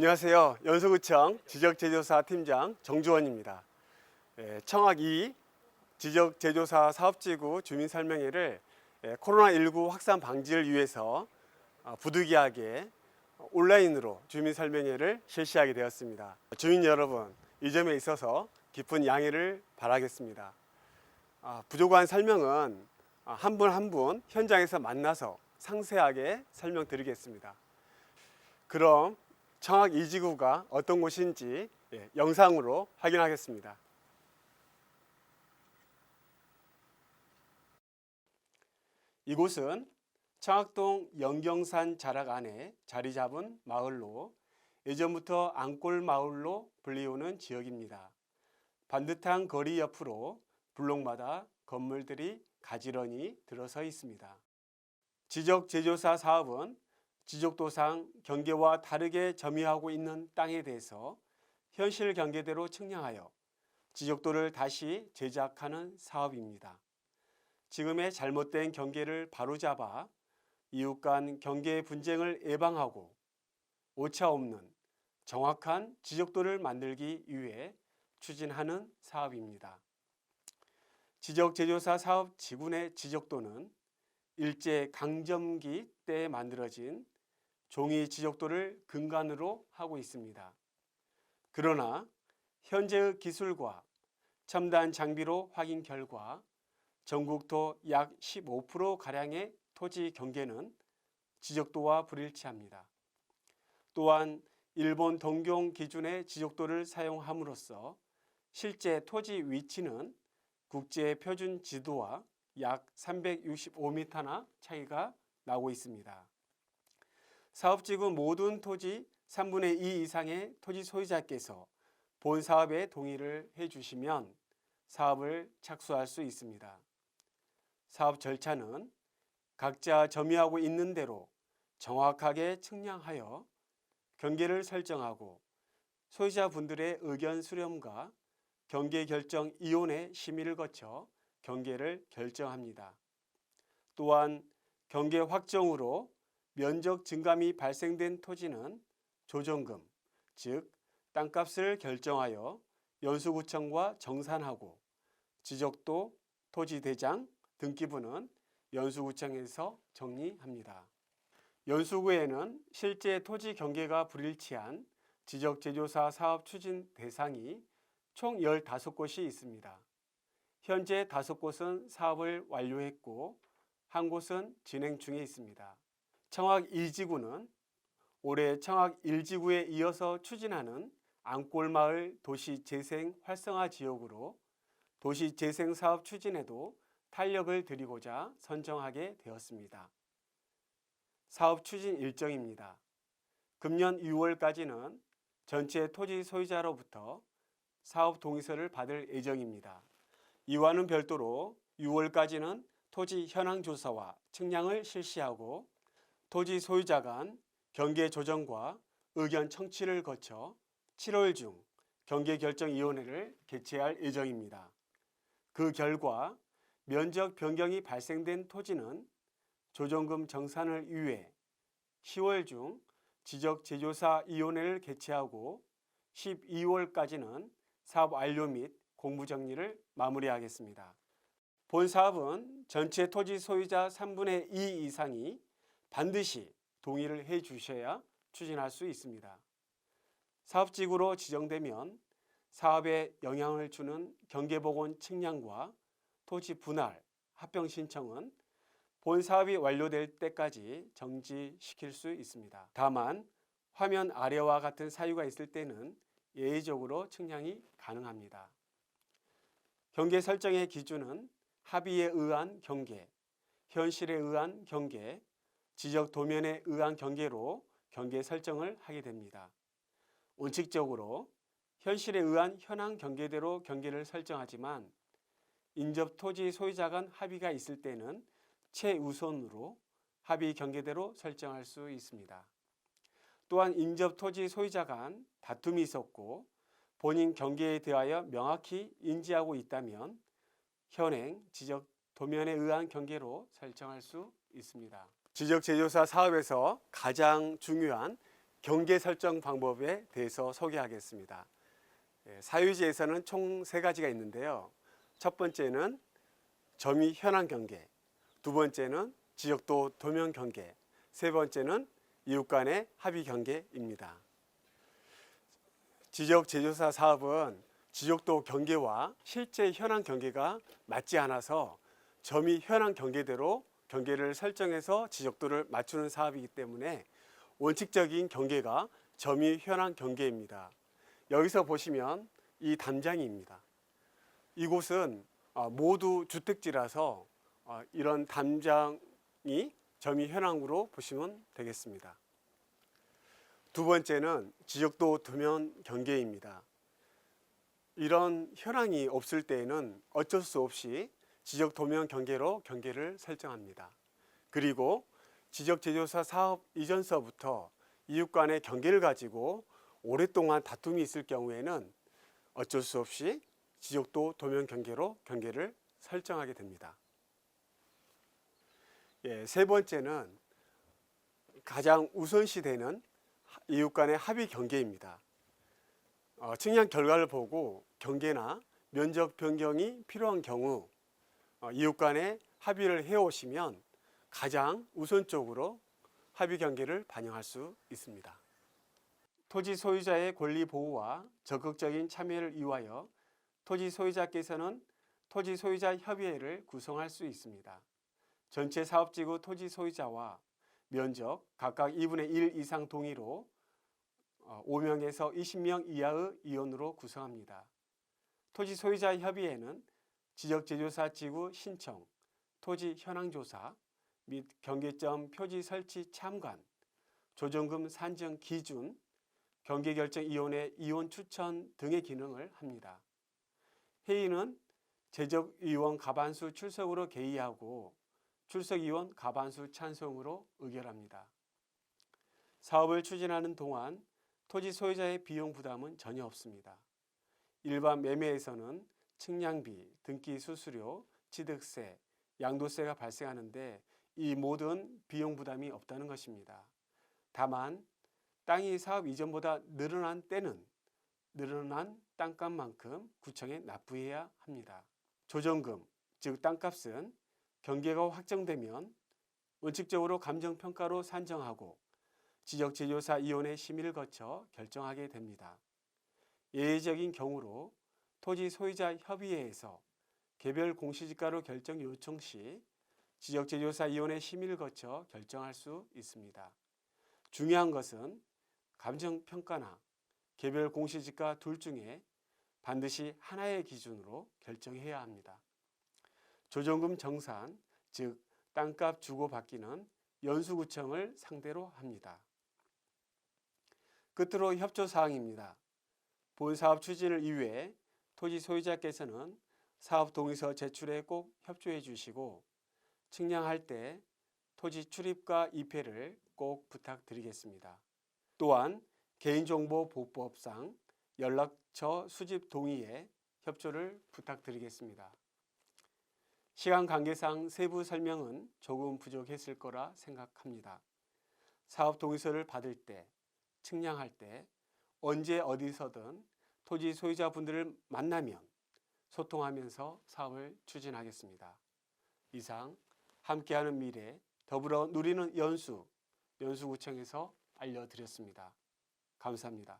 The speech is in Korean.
안녕하세요. 연수구청 지적제조사 팀장 정주원입니다. 청약 2 지적제조사 사업지구 주민설명회를 코로나19 확산 방지를 위해서 부득이하게 온라인으로 주민설명회를 실시하게 되었습니다. 주민 여러분, 이 점에 있어서 깊은 양해를 바라겠습니다. 부족한 설명은 한 분 한 분 현장에서 만나서 상세하게 설명드리겠습니다. 그럼 청약 2지구가 어떤 곳인지 영상으로 확인하겠습니다. 이곳은 청학동 영경산 자락 안에 자리 잡은 마을로 예전부터 앙골마을로 불리우는 지역입니다. 반듯한 거리 옆으로 블록마다 건물들이 가지런히 들어서 있습니다. 지적제조사 사업은 지적도상 경계와 다르게 점유하고 있는 땅에 대해서 현실 경계대로 측량하여 지적도를 다시 제작하는 사업입니다. 지금의 잘못된 경계를 바로잡아 이웃 간 경계 분쟁을 예방하고 오차 없는 정확한 지적도를 만들기 위해 추진하는 사업입니다. 지적제조사 사업 지구내 지적도는 일제 강점기 때 만들어진 종이 지적도를 근간으로 하고 있습니다. 그러나 현재의 기술과 첨단 장비로 확인 결과 전국토 약 15%가량의 토지 경계는 지적도와 불일치합니다. 또한 일본 동경 기준의 지적도를 사용함으로써 실제 토지 위치는 국제 표준 지도와 약 365m나 차이가 나고 있습니다. 사업지구 모든 토지 3분의 2 이상의 토지 소유자께서 본 사업에 동의를 해주시면 사업을 착수할 수 있습니다. 사업 절차는 각자 점유하고 있는 대로 정확하게 측량하여 경계를 설정하고 소유자분들의 의견 수렴과 경계결정위원회 심의를 거쳐 경계를 결정합니다. 또한 경계 확정으로 면적 증감이 발생된 토지는 조정금, 즉 땅값을 결정하여 연수구청과 정산하고 지적도, 토지대장, 등기부는 연수구청에서 정리합니다. 연수구에는 실제 토지 경계가 불일치한 지적제조사 사업 추진 대상이 총 15곳이 있습니다. 현재 5곳은 사업을 완료했고 한 곳은 진행 중에 있습니다. 청약 2지구는 올해 청약 1지구에 이어서 추진하는 앙골마을 도시재생 활성화 지역으로 도시재생 사업 추진에도 탄력을 드리고자 선정하게 되었습니다. 사업 추진 일정입니다. 금년 6월까지는 전체 토지 소유자로부터 사업 동의서를 받을 예정입니다. 이와는 별도로 6월까지는 토지 현황 조사와 측량을 실시하고 토지 소유자 간 경계 조정과 의견 청취를 거쳐 7월 중 경계결정위원회를 개최할 예정입니다. 그 결과 면적 변경이 발생된 토지는 조정금 정산을 위해 10월 중 지적제조사위원회를 개최하고 12월까지는 사업 완료 및 공부정리를 마무리하겠습니다. 본 사업은 전체 토지 소유자 3분의 2 이상이 반드시 동의를 해 주셔야 추진할 수 있습니다. 사업지구로 지정되면 사업에 영향을 주는 경계복원 측량과 토지 분할, 합병 신청은 본 사업이 완료될 때까지 정지시킬 수 있습니다. 다만 화면 아래와 같은 사유가 있을 때는 예외적으로 측량이 가능합니다. 경계 설정의 기준은 합의에 의한 경계, 현실에 의한 경계, 지적 도면에 의한 경계로 경계 설정을 하게 됩니다. 원칙적으로 현실에 의한 현황 경계대로 경계를 설정하지만 인접 토지 소유자 간 합의가 있을 때는 최우선으로 합의 경계대로 설정할 수 있습니다. 또한 인접 토지 소유자 간 다툼이 있었고 본인 경계에 대하여 명확히 인지하고 있다면 현행 지적 도면에 의한 경계로 설정할 수 있습니다. 지적제조사 사업에서 가장 중요한 경계 설정 방법에 대해서 소개하겠습니다. 사유지에서는 총 3가지가 있는데요. 첫 번째는 점유 현황 경계, 두 번째는 지적도 도면 경계, 세 번째는 이웃 간의 합의 경계입니다. 지적 제조사 사업은 지적도 경계와 실제 현황 경계가 맞지 않아서 점유 현황 경계대로 경계를 설정해서 지적도를 맞추는 사업이기 때문에 원칙적인 경계가 점유 현황 경계입니다. 여기서 보시면 이 담장입니다. 이곳은 모두 주택지라서 이런 담장이 점유 현황으로 보시면 되겠습니다. 두 번째는 지적도 도면 경계입니다. 이런 현황이 없을 때에는 어쩔 수 없이 지적 도면 경계로 경계를 설정합니다. 그리고 지적 제조사 사업 이전서부터 이웃 간의 경계를 가지고 오랫동안 다툼이 있을 경우에는 어쩔 수 없이 지적도 도면 경계로 경계를 설정하게 됩니다. 세 번째는 가장 우선시되는 이웃 간의 합의 경계입니다. 측량 결과를 보고 경계나 면적 변경이 필요한 경우 이웃 간에 합의를 해오시면 가장 우선적으로 합의 경계를 반영할 수 있습니다. 토지 소유자의 권리 보호와 적극적인 참여를 위하여 토지 소유자께서는 토지 소유자 협의회를 구성할 수 있습니다. 전체 사업지구 토지 소유자와 면적 각각 2분의 1 이상 동의로 5명에서 20명 이하의 위원으로 구성합니다. 토지 소유자 협의회는 지적제조사 지구 신청, 토지 현황조사 및 경계점 표지 설치 참관, 조정금 산정 기준, 경계결정위원회 위원 추천 등의 기능을 합니다. 회의는 제적위원 과반수 출석으로 개의하고 출석위원 과반수 찬성으로 의결합니다. 사업을 추진하는 동안 토지 소유자의 비용 부담은 전혀 없습니다. 일반 매매에서는 측량비, 등기 수수료, 취득세, 양도세가 발생하는데 이 모든 비용 부담이 없다는 것입니다. 다만 땅이 사업 이전보다 늘어난 때는 늘어난 땅값만큼 구청에 납부해야 합니다. 조정금, 즉 땅값은 경계가 확정되면 원칙적으로 감정평가로 산정하고 지적제조사위원회 심의를 거쳐 결정하게 됩니다. 예외적인 경우로 토지 소유자 협의회에서 개별 공시지가로 결정 요청 시 지적제조사위원회 심의를 거쳐 결정할 수 있습니다. 중요한 것은 감정평가나 개별 공시지가 둘 중에 반드시 하나의 기준으로 결정해야 합니다. 조정금 정산, 즉 땅값 주고받기는 연수구청을 상대로 합니다. 끝으로 협조사항입니다. 본 사업 추진을 위해 토지 소유자께서는 사업 동의서 제출에 꼭 협조해 주시고 측량할 때 토지 출입과 입회를 꼭 부탁드리겠습니다. 또한 개인정보보호법상 연락처 수집 동의에 협조를 부탁드리겠습니다. 시간 관계상 세부 설명은 조금 부족했을 거라 생각합니다. 사업 동의서를 받을 때, 측량할 때 언제 어디서든 토지 소유자분들을 만나면 소통하면서 사업을 추진하겠습니다. 이상 함께하는 미래 더불어 누리는 연수구청에서 알려드렸습니다. 감사합니다.